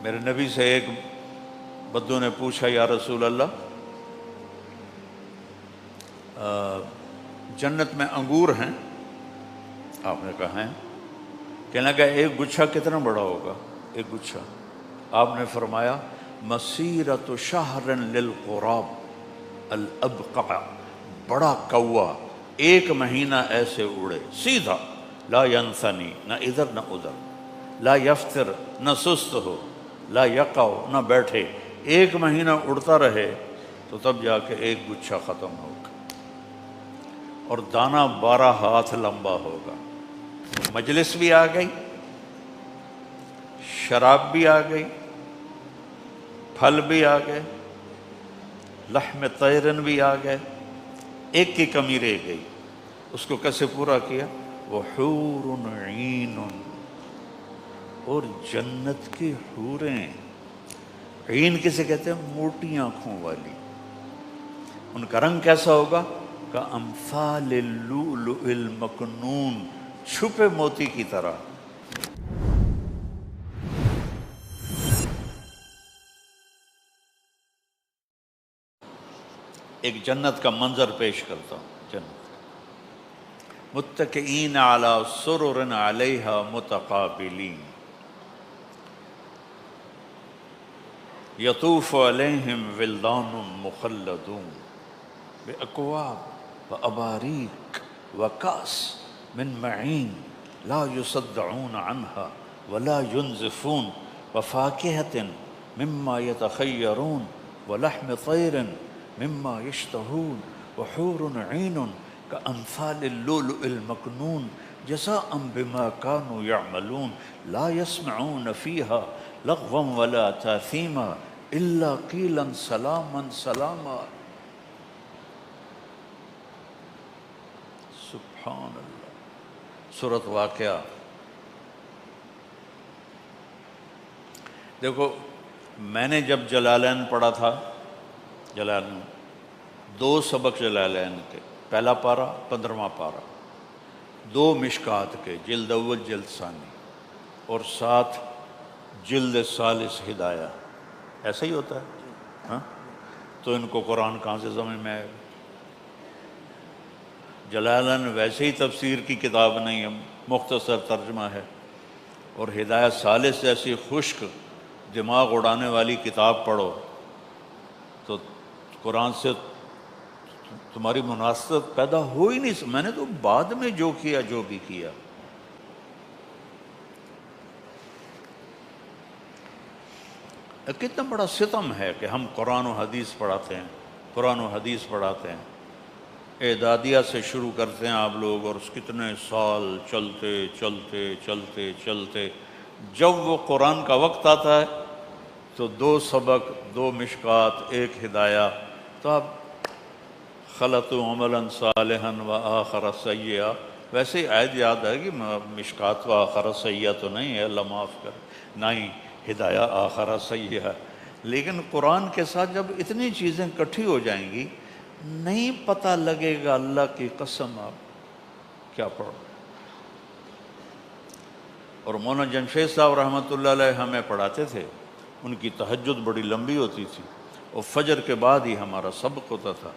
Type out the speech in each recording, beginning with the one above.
میرے نبی سے ایک بدو نے پوچھا یا رسول اللہ جنت میں انگور ہیں؟ آپ نے کہا ہیں۔ کہنے لگا ایک گچھا کتنا بڑا ہوگا؟ ایک گچھا، آپ نے فرمایا مسیرۃ شہر للغراب الابقع، بڑا کوا 1 مہینہ ایسے اڑے سیدھا، لا ینثنی، نہ ادھر نہ ادھر، لا یفتر، نہ سست ہو، لا یقع، نہ بیٹھے، 1 مہینہ اڑتا رہے تو تب جا کے ایک گچھا ختم ہوگا، اور دانہ 12 ہاتھ لمبا ہوگا۔ مجلس بھی آ گئی، شراب بھی آ گئی، پھل بھی آ گئے، لحم طیرن بھی آ گئے، ایک کی کمی رہ گئی، اس کو کیسے پورا کیا؟ وحور عین، اور جنت کی حوریں، عین کسے کہتے ہیں؟ موٹی آنکھوں والی، ان کا رنگ کیسا ہوگا؟ کامثال اللؤلؤ المکنون، چھپے موتی کی طرح۔ ایک جنت کا منظر پیش کرتا ہوں۔ جنت متکئین علی سرر علیہا متقابلین یطوف علیہم ولدان مخلدون بأکواب وأباریک وکأس من معین لا یصدعون عنہا ولا ینزفون وفاکہۃ مما یتخیرون ولحم طیر مما یشتہون وحور عین کأمثال اللؤلؤ المکنون جزاء بما كانوا يعملون لا يسمعون فيها لغوا ولا تاثیما الا قیلا سلاما سلاما۔ سبحان اللہ۔ سورۃ واقعہ دیکھو، میں نے جب جلالین پڑھا تھا، جلالین 2 سبق جلالین کے، پہلا پارہ 15واں پارہ، 2 مشکات کے، جلد اول جلد ثانی، اور 7 جلد ثالث ہدایہ، ایسا ہی ہوتا ہے ہاں؟ تو ان کو قرآن کہاں سے سمجھ میں آئے گا؟ جلالین ویسے ہی تفسیر کی کتاب نہیں ہے، مختصر ترجمہ ہے، اور ہدایہ ثالث جیسی خشک دماغ اڑانے والی کتاب پڑھو تو قرآن سے تمہاری مناسبت پیدا ہو ہی نہیں۔ میں نے تو بعد میں جو کیا، جو بھی کیا، کتنا بڑا ستم ہے کہ ہم قرآن و حدیث پڑھاتے ہیں، قرآن و حدیث پڑھاتے ہیں، اعدادیہ سے شروع کرتے ہیں آپ لوگ، اور کتنے سال چلتے چلتے چلتے چلتے جب وہ قرآن کا وقت آتا ہے تو 2 سبق، 2 مشکات، 1 ہدایہ، تو آپ خلطوا عملا صالحا وآخر سیئا، ویسے ہی آیت یاد آئے گی، مشکات و آخر سیئا تو نہیں ہے، اللہ معاف کر، نہ ہی ہدایہ آخر سیئا، لیکن قرآن کے ساتھ جب اتنی چیزیں کٹھی ہو جائیں گی نہیں پتہ لگے گا، اللہ کی قسم آپ کیا پڑھو۔ اور مولانا جمشید صاحب رحمۃ اللہ علیہ ہمیں پڑھاتے تھے، ان کی تہجد بڑی لمبی ہوتی تھی، اور فجر کے بعد ہی ہمارا سبق ہوتا تھا،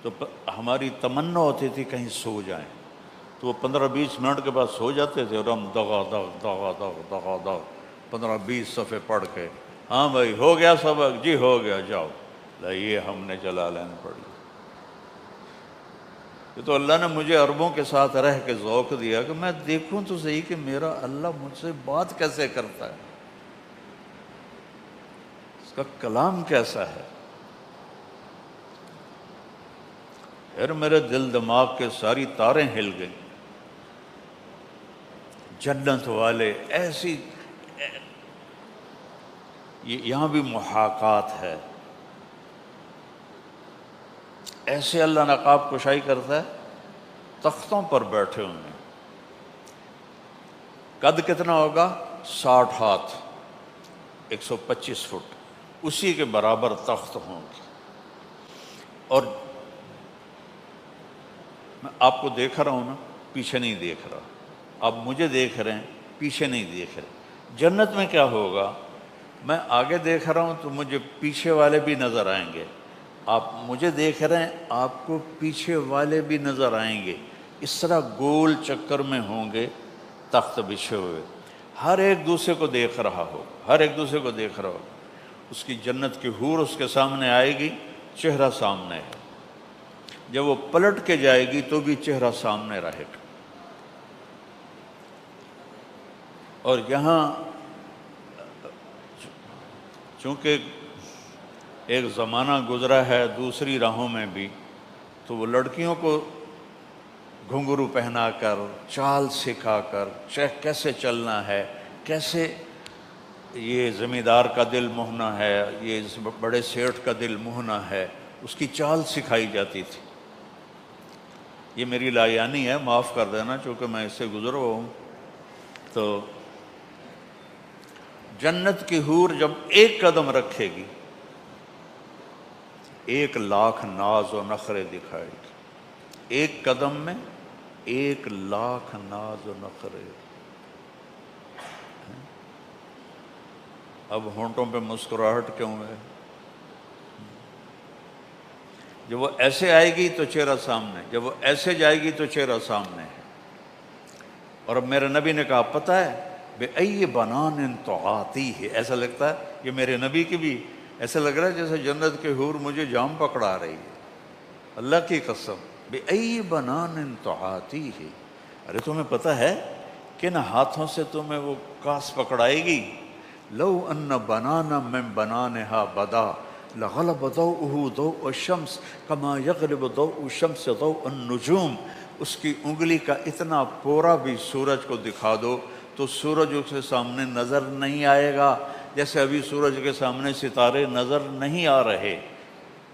تو ہماری تمنا ہوتی تھی کہیں سو جائیں، تو وہ 15-20 منٹ کے بعد سو جاتے تھے، اور ہم دغا دغ دغا دغ دغا دغ 15-20 صفحے پڑھ کے، ہاں بھائی ہو گیا سبق؟ جی ہو گیا، جاؤ، یہ ہم نے جلالین پڑھی۔ یہ تو اللہ نے مجھے عربوں کے ساتھ رہ کے ذوق دیا کہ میں دیکھوں تو صحیح کہ میرا اللہ مجھ سے بات کیسے کرتا ہے، اس کا کلام کیسا ہے۔ پھر میرے دل دماغ کے ساری تاریں ہل گئیں، جنت والے ایسی، یہاں بھی محاکات ہے، ایسے اللہ نقاب کشائی کرتا ہے، تختوں پر بیٹھے ہوئے ہیں، قد کتنا ہوگا؟ 60 ہاتھ، 125 فٹ، اسی کے برابر تخت ہوں گے، اور میں آپ کو دیکھ رہا ہوں نا، پیچھے نہیں دیکھ رہا، آپ مجھے دیکھ رہے ہیں، پیچھے نہیں دیکھ رہے۔ جنت میں کیا ہوگا میں آگے دیکھ رہا ہوں تو مجھے پیچھے والے بھی نظر آئیں گے، آپ مجھے دیکھ رہے ہیں آپ کو پیچھے والے بھی نظر آئیں گے، اس طرح گول چکر میں ہوں گے تخت بچھے ہوئے، ہر ایک دوسرے کو دیکھ رہا ہو، ہر ایک دوسرے کو دیکھ رہا ہو۔ اس کی جنت کی حور اس کے سامنے آئے گی، چہرہ سامنے ہے، جب وہ پلٹ کے جائے گی تو بھی چہرہ سامنے رہے گا۔ اور یہاں چونکہ ایک زمانہ گزرا ہے دوسری راہوں میں بھی، تو وہ لڑکیوں کو گھنگرو پہنا کر، چال سکھا کر، کیسے چلنا ہے، کیسے یہ زمیندار کا دل موہنا ہے، یہ بڑے سیٹھ کا دل موہنا ہے، اس کی چال سکھائی جاتی تھی۔ یہ میری لایانی ہے، معاف کر دینا چونکہ میں اس سے گزرا ہوں۔ تو جنت کی حور جب ایک قدم رکھے گی، 1,00,000 ناز و نخرے دکھائے گی، ایک قدم میں 1,00,000 ناز و نخرے۔ اب ہونٹوں پہ مسکراہٹ کیوں ہے؟ جب وہ ایسے آئے گی تو چہرہ سامنے، جب وہ ایسے جائے گی تو چہرہ سامنے ہے۔ اور اب میرے نبی نے کہا پتہ ہے بِأَيِّ بَنَانٍ تُعَاطِيهِ، ایسا لگتا ہے یہ میرے نبی کی بھی ایسا لگ رہا ہے جیسے جنت کے حور مجھے جام پکڑا رہی ہے، اللہ کی قسم۔ بِأَيِّ بَنَانٍ تُعَاطِيهِ، ارے تمہیں پتہ ہے کن ہاتھوں سے تمہیں وہ کاس پکڑائے گی؟ لو ان بنانا من بنانها بدا لغلب ضوءه ضوء الشمس كما يغلب ضوء الشمس ضوء النجوم۔ اس کی انگلی کا اتنا پورا بھی سورج کو دکھا دو تو سورج اس کے سامنے نظر نہیں آئے گا، جیسے ابھی سورج کے سامنے ستارے نظر نہیں آ رہے،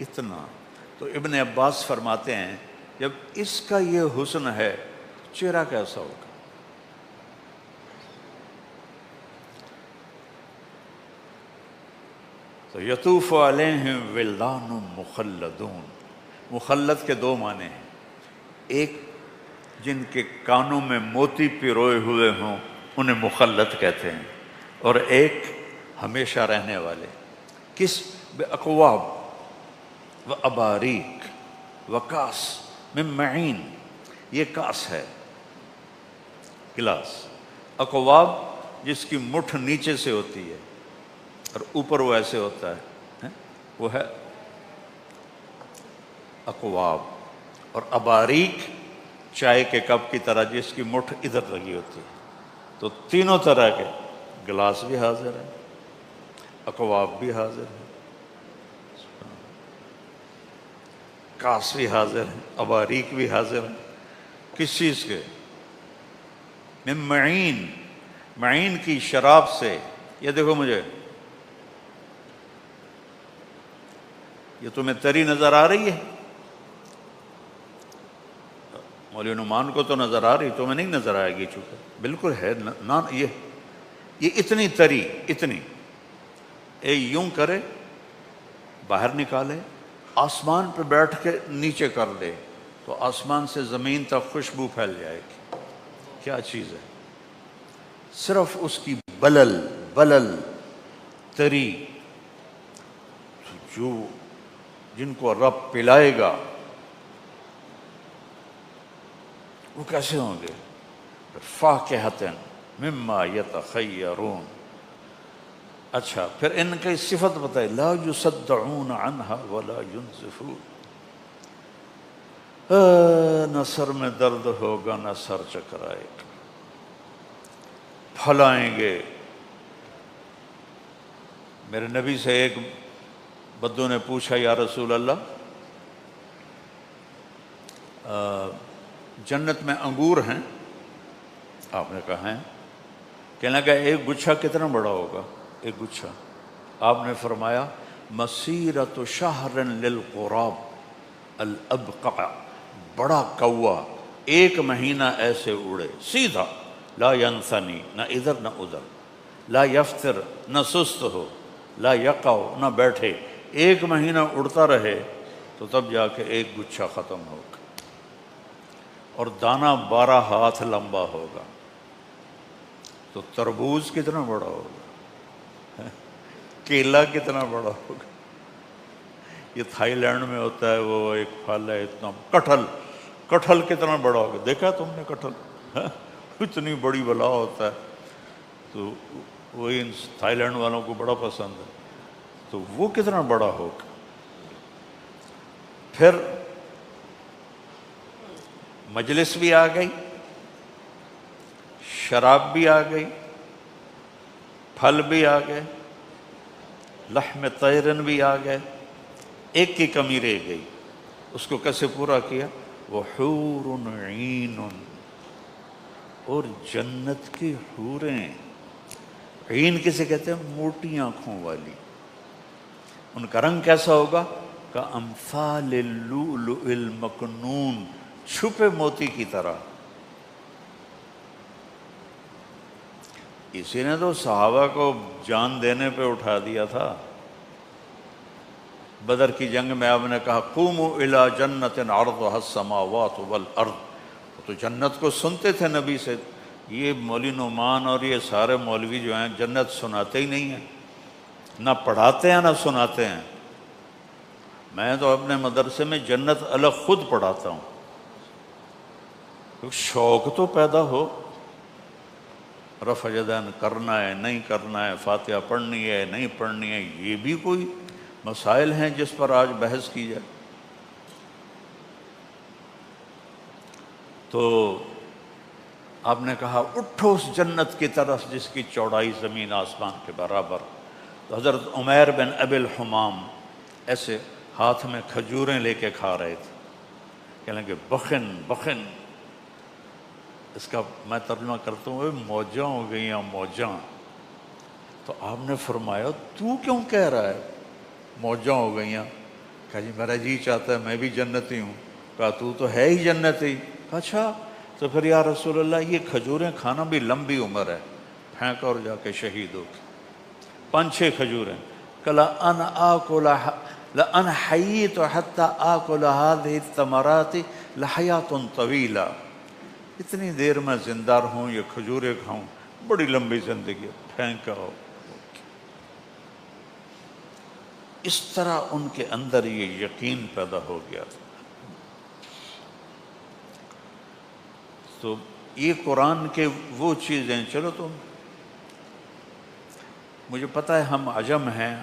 اتنا۔ تو ابن عباس فرماتے ہیں جب اس کا یہ حسن ہے چہرہ کیسا ہوگا؟ تو یطوف علیہم ولدان مخلدون، مخلد کے 2 معنی ہیں، ایک جن کے کانوں میں موتی پروئے ہوئے ہوں انہیں مخلد کہتے ہیں، اور ایک ہمیشہ رہنے والے۔ کس؟ بِأَقْوَابٍ وَأَبَارِيقٍ وَكَأْسٍ مِّن مَّعِينٍ، یہ کاس ہے، گلاس۔ اقواب جس کی مٹھ نیچے سے ہوتی ہے اور اوپر وہ ایسے ہوتا ہے، وہ ہے اقواب۔ اور اباریک چائے کے کپ کی طرح جس کی مٹھ ادھر لگی ہوتی ہے۔ تو تینوں طرح کے گلاس بھی حاضر ہیں، اقواب بھی حاضر ہیں، کاس بھی حاضر ہیں، اباریک بھی حاضر ہیں۔ کس چیز کے؟ من معین، معین کی شراب سے۔ یہ دیکھو مجھے، یہ تمہیں تری نظر آ رہی ہے؟ مولوی نعمان کو تو نظر آ رہی، تمہیں نہیں نظر آئے گی، چونکہ بالکل ہے نا۔ یہ اتنی تری، اتنی یوں کرے باہر نکالے، آسمان پہ بیٹھ کے نیچے کر دے تو آسمان سے زمین تک خوشبو پھیل جائے گی۔ کیا چیز ہے؟ صرف اس کی بلل تری، جو جن کو رب پلائے گا وہ کیسے ہوں گے؟ فاکہۃ مما یتخیرون۔ اچھا پھر ان کی صفت بتائے، لا یصدعون عنہا ولا ینزفون، نہ سر میں درد ہوگا نہ سر چکرائے گا، پھلائیں گے۔ میرے نبی سے ایک بدو نے پوچھا یا رسول اللہ جنت میں انگور ہیں؟ آپ نے کہا ہیں۔ کہنے لگا ایک گچھا کتنا بڑا ہوگا؟ ایک گچھا، آپ نے فرمایا مسیرۃ شہر للغراب الابقع، بڑا کوا 1 مہینہ ایسے اڑے سیدھا، لا ینثنی، نہ ادھر نہ ادھر، لا یفتر، نہ سست ہو، لا یقع، نہ بیٹھے، 1 مہینہ اڑتا رہے تو تب جا کے ایک گچھا ختم ہوگا، اور دانہ 12 ہاتھ لمبا ہوگا۔ تو تربوز کتنا بڑا ہوگا؟ کیلا کتنا بڑا ہوگا؟ یہ تھائی لینڈ میں ہوتا ہے، وہ ایک پھل ہے اتنا، کٹہل کتنا بڑا ہوگا؟ دیکھا تم نے کٹہل؟ اتنی بڑی بلا ہوتا ہے، تو وہی ان تھائی لینڈ والوں کو بڑا پسند ہے، تو وہ کتنا بڑا ہوگا؟ پھر مجلس بھی آ گئی، شراب بھی آ گئی، پھل بھی آ گئے، لحم طیرن بھی آ گئے، ایک کی کمی رہ گئی، اس کو کیسے پورا کیا؟ وحور عین، اور جنت کی حوریں، عین کسے کہتے ہیں؟ موٹی آنکھوں والی، ان کا رنگ کیسا ہوگا؟ کامثال اللؤلؤ المکنون، چھپے موتی کی طرح۔ اسی نے تو صحابہ کو جان دینے پہ اٹھا دیا تھا۔ بدر کی جنگ میں آپ نے کہا قوموا الی جنت عرضها السماوات والارض، تو جنت کو سنتے تھے نبی سے۔ یہ مولوی نعمان اور یہ سارے مولوی جو ہیں جنت سناتے ہی نہیں ہیں، نہ پڑھاتے ہیں نہ سناتے ہیں۔ میں تو اپنے مدرسے میں جنت الگ خود پڑھاتا ہوں، شوق تو پیدا ہو، رفع یدین کرنا ہے نہیں کرنا ہے، فاتحہ پڑھنی ہے نہیں پڑھنی ہے، یہ بھی کوئی مسائل ہیں جس پر آج بحث کی جائے۔ تو آپ نے کہا اٹھو اس جنت کی طرف جس کی چوڑائی زمین آسمان کے برابر۔ تو حضرت عمیر بن ابی الحمام ایسے ہاتھ میں کھجوریں لے کے کھا رہے تھے، کہنے لگے بخن بخن، اس کا میں ترجمہ کرتا ہوں موجاں ہو گئیاں موجاں۔ تو آپ نے فرمایا تو کیوں کہہ رہا ہے موجاں ہو گئیاں؟ کہا جی میرا جی چاہتا ہے میں بھی جنتی ہوں۔ کہا تو ہے ہی جنتی۔ اچھا تو پھر یا رسول اللہ یہ کھجوریں کھانا بھی لمبی عمر ہے، پھینک اور جا کے شہید ہو۔ 5-6 کھجوریں۔ کلا ان آکل لأن حییت حتی آکل هذه الثمرات لحیات طویلہ، اتنی دیر میں زندہ رہوں یہ کھجوریں کھاؤں، بڑی لمبی زندگی، پھینکا ہو۔ اس طرح ان کے اندر یہ یقین پیدا ہو گیا تھا۔ تو یہ قرآن کے وہ چیزیں، چلو تو مجھے پتہ ہے ہم عجم ہیں،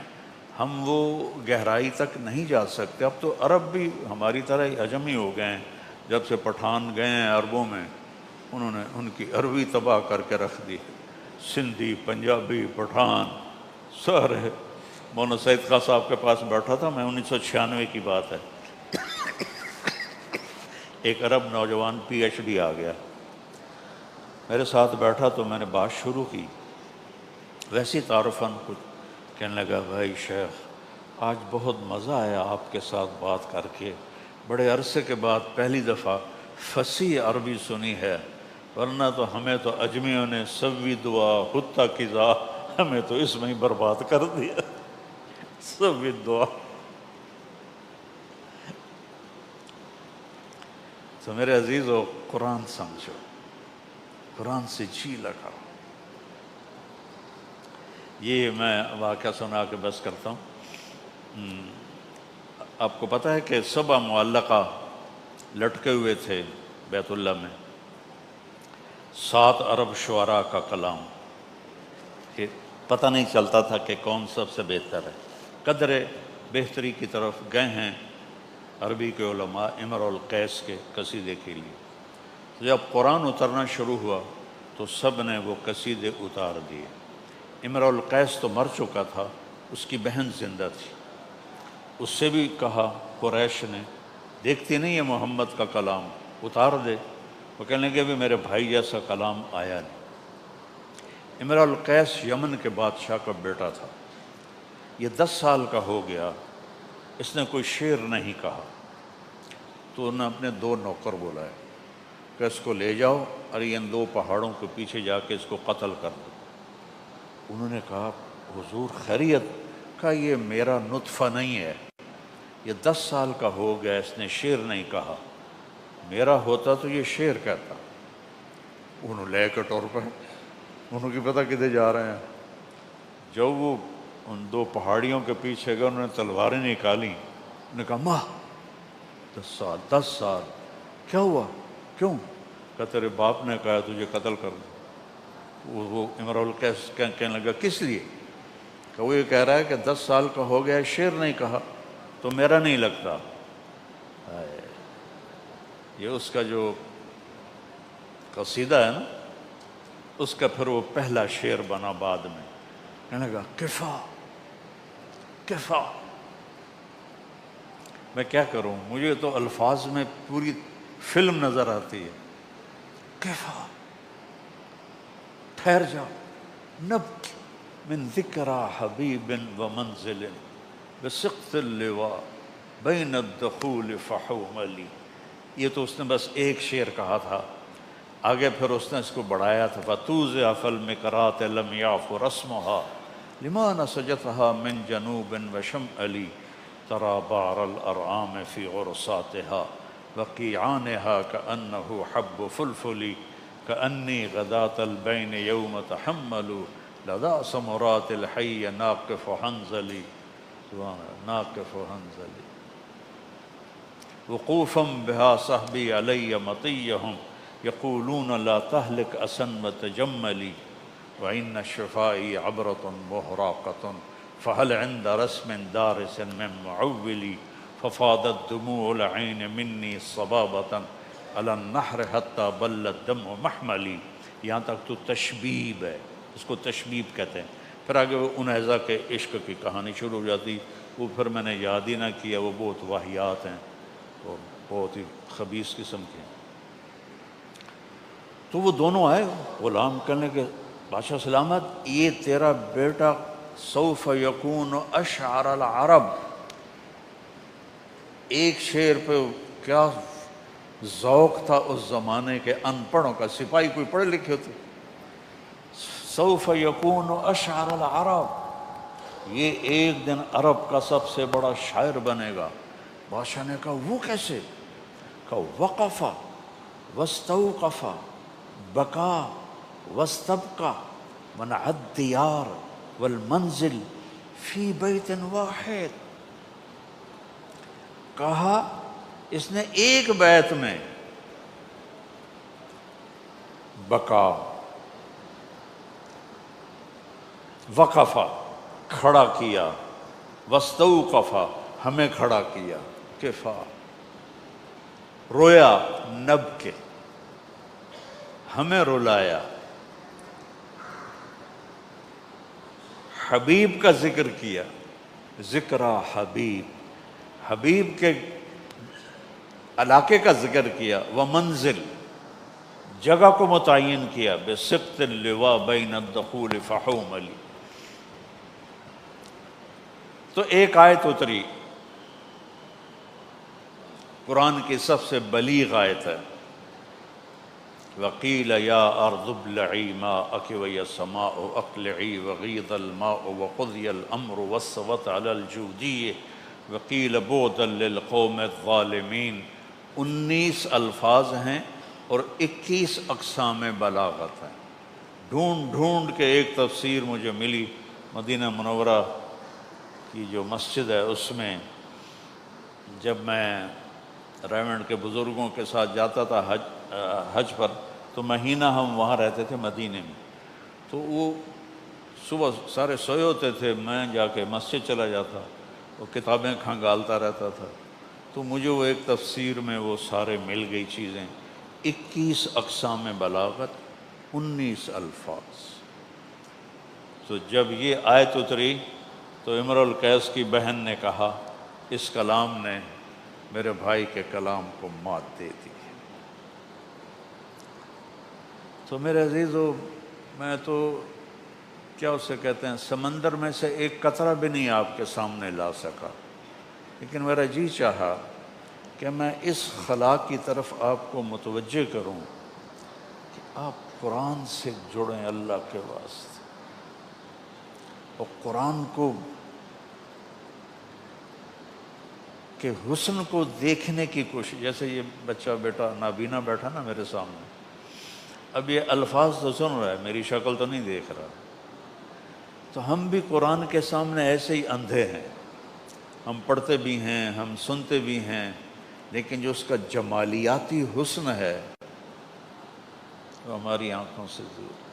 ہم وہ گہرائی تک نہیں جا سکتے۔ اب تو عرب بھی ہماری طرح ہی عجم ہی ہو گئے ہیں، جب سے پٹھان گئے ہیں عربوں میں، انہوں نے ان کی عربی تباہ کر کے رکھ دی، سندھی پنجابی پٹھان سارے۔ مولانا سید خان صاحب کے پاس بیٹھا تھا میں، 1996 کی بات ہے، ایک عرب نوجوان پی ایچ ڈی آ گیا میرے ساتھ بیٹھا، تو میں نے بات شروع کی، ویسی تعارفاً کچھ، کہنے لگا بھائی شیخ آج بہت مزہ آیا آپ کے ساتھ بات کر کے، بڑے عرصے کے بعد پہلی دفعہ فصیح عربی سنی ہے، ورنہ تو ہمیں تو اجمیوں نے سوی دعا حتی قضا، ہمیں تو اس میں ہی برباد کر دیا، سوی دعا۔ تو میرے عزیزو قرآن سمجھو، قرآن سے جی لگاؤ۔ یہ میں واقعہ سنا کے بس کرتا ہوں۔ آپ کو پتہ ہے کہ 7 معلقہ لٹکے ہوئے تھے بیت اللہ میں، 7 عرب شعراء کا کلام، کہ پتہ نہیں چلتا تھا کہ کون سب سے بہتر ہے۔ قدر بہتری کی طرف گئے ہیں عربی کے علماء امر القیس کے قصیدے کے لیے۔ تو جب قرآن اترنا شروع ہوا تو سب نے وہ قصیدے اتار دیے۔ امر القیس تو مر چکا تھا، اس کی بہن زندہ تھی، اس سے بھی کہا قریش نے دیکھتی نہیں ہے محمد کا کلام، اتار دے۔ وہ کہنے لگے بھی میرے بھائی جیسا کلام آیا نہیں۔ امر القیس یمن کے بادشاہ کا بیٹا تھا، یہ 10 سال کا ہو گیا، اس نے کوئی شعر نہیں کہا، تو انہوں نے اپنے 2 نوکر بلائے کہ اس کو لے جاؤ اور ان 2 پہاڑوں کے پیچھے جا کے اس کو قتل کر دو۔ انہوں نے کہا حضور خیریت؟ کہا یہ میرا نطفہ نہیں ہے، یہ 10 سال کا ہو گیا، اس نے شعر نہیں کہا، میرا ہوتا تو یہ شعر کہتا۔ انہوں لے کے ٹور پہ، انہوں کی پتہ کدھر جا رہے ہیں۔ جب وہ ان دو پہاڑیوں کے پیچھے گئے، انہوں نے تلواریں نکالی، انہوں نے کہا ماں 10 سال کیا ہوا، کیوں؟ کہ تیرے باپ نے کہا تجھے قتل کر دو۔ وہ امرؤ القیس کہنے لگا کس لیے؟ کہ وہ یہ کہہ رہا ہے کہ 10 سال کا ہو گیا، شعر نہیں کہا تو میرا نہیں لگتا۔ یہ اس کا جو قصیدہ ہے نا، اس کا پھر وہ پہلا شعر بنا بعد میں۔ کہنے لگا کفا کفا۔ میں کیا کروں، مجھے تو الفاظ میں پوری فلم نظر آتی ہے۔ کفا، ٹھہر جا، نبکی من ذکرى حبیب و منزل بسقط اللواء بین الدخول فحوملی۔ یہ تو اس نے بس ایک شعر کہا تھا، آگے پھر اس نے اس کو بڑھایا تھا۔ فَتُوزِعَ فَالْمِقْرَاتِ لَمْ يَعْفُ رَسْمُهَا لِمَا نَسَجَتْهَا مِنْ جَنُوبٍ وَشَمْأَلِ تَرَى بَعْرَ الْأَرْعَامِ فِي غُرْصَاتِهَا وَقِيعَانِهَا كَأَنَّهُ حَبُّ فُلْفُلِ كَأَنِّي غَدَاةَ الْبَيْنِ يَوْمَ تَحَمَّلُ لَدَا سَمُرَاتِ الْحَيِّ نَاقِفُ حَنْزَلِ نَاقِفُ حَنْزَلِ وقوفا بها صحبي علي مطيهم يقولون لا تهلك أسن وتجملي وإن الشفائي عبرة مهراقة فهل عند رسم دارس من معولي ففاضت دموع العين مني صبابة على النحر حتى بل الدم محملي۔ یہاں تک تو تشبیب ہے، اس کو تشبیب کہتے ہیں۔ پھر آگے وہ انیزہ کے عشق کی کہانی شروع ہو جاتی، وہ پھر میں نے یاد ہی نہ کیا، وہ بہت واہیات ہیں اور بہت ہی خبیث قسم کے۔ تو وہ دونوں آئے، غلام کرنے کے بادشاہ سلامت، یہ تیرا بیٹا سوف یکون اشعر العرب۔ ایک شعر پہ کیا ذوق تھا اس زمانے کے ان پڑھوں کا، سپاہی کوئی پڑھے لکھے ہوتے۔ سوف یکون اشعر العرب، یہ ایک دن عرب کا سب سے بڑا شاعر بنے گا۔ بادشاہ نے کہا وہ کیسے؟ کہا وقف واستوقف بکا واستبقى منع الدیار والمنزل فی بیت واحد۔ کہا اس نے ایک بیت میں بکا، وقفا کھڑا کیا، واستوقفا ہمیں کھڑا کیا، کفا رویا، نب کے ہمیں رلایا، حبیب کا ذکر کیا، ذکرہ حبیب، حبیب کے علاقے کا ذکر کیا، وہ منزل جگہ کو متعین کیا، بسقط اللواء بین الدخول فحوملی۔ تو ایک آیت اتری، قرآن کی سب سے بلیغ آیت ہے، وقیل یا ارض ابلعی ماءک ویا السماء اقلعی وغیض الماء وقضی الامر واستوت علی الجودی وقیل بعدا للقوم الظالمین۔ 19 الفاظ ہیں اور 21 اقسام بلاغت ہیں۔ ڈھونڈ ڈھونڈ کے ایک تفسیر مجھے ملی، مدینہ منورہ کی جو مسجد ہے اس میں جب میں ریونڈ کے بزرگوں کے ساتھ جاتا تھا حج پر، تو مہینہ ہم وہاں رہتے تھے مدینے میں، تو وہ صبح سارے سوئے ہوتے تھے، میں جا کے مسجد چلا جاتا، وہ کتابیں کھنگالتا رہتا تھا، تو مجھے وہ ایک تفسیر میں وہ سارے مل گئی چیزیں، 21 اقسام بلاغت، 19 الفاظ۔ تو جب یہ آیت اتری تو امرؤ القیس کی بہن نے کہا اس کلام نے میرے بھائی کے کلام کو مات دے دی۔ تو میرے عزیزو، میں تو کیا اسے کہتے ہیں، سمندر میں سے ایک قطرہ بھی نہیں آپ کے سامنے لا سکا، لیکن میرا جی چاہا کہ میں اس خلا کی طرف آپ کو متوجہ کروں کہ آپ قرآن سے جڑیں اللہ کے واسطے، اور قرآن کو کہ حسن کو دیکھنے کی کوشش۔ جیسے یہ بچہ بیٹا نابینا بیٹھا نا میرے سامنے، اب یہ الفاظ تو سن رہا ہے، میری شکل تو نہیں دیکھ رہا، تو ہم بھی قرآن کے سامنے ایسے ہی اندھے ہیں، ہم پڑھتے بھی ہیں، ہم سنتے بھی ہیں، لیکن جو اس کا جمالیاتی حسن ہے وہ ہماری آنکھوں سے دور ہے۔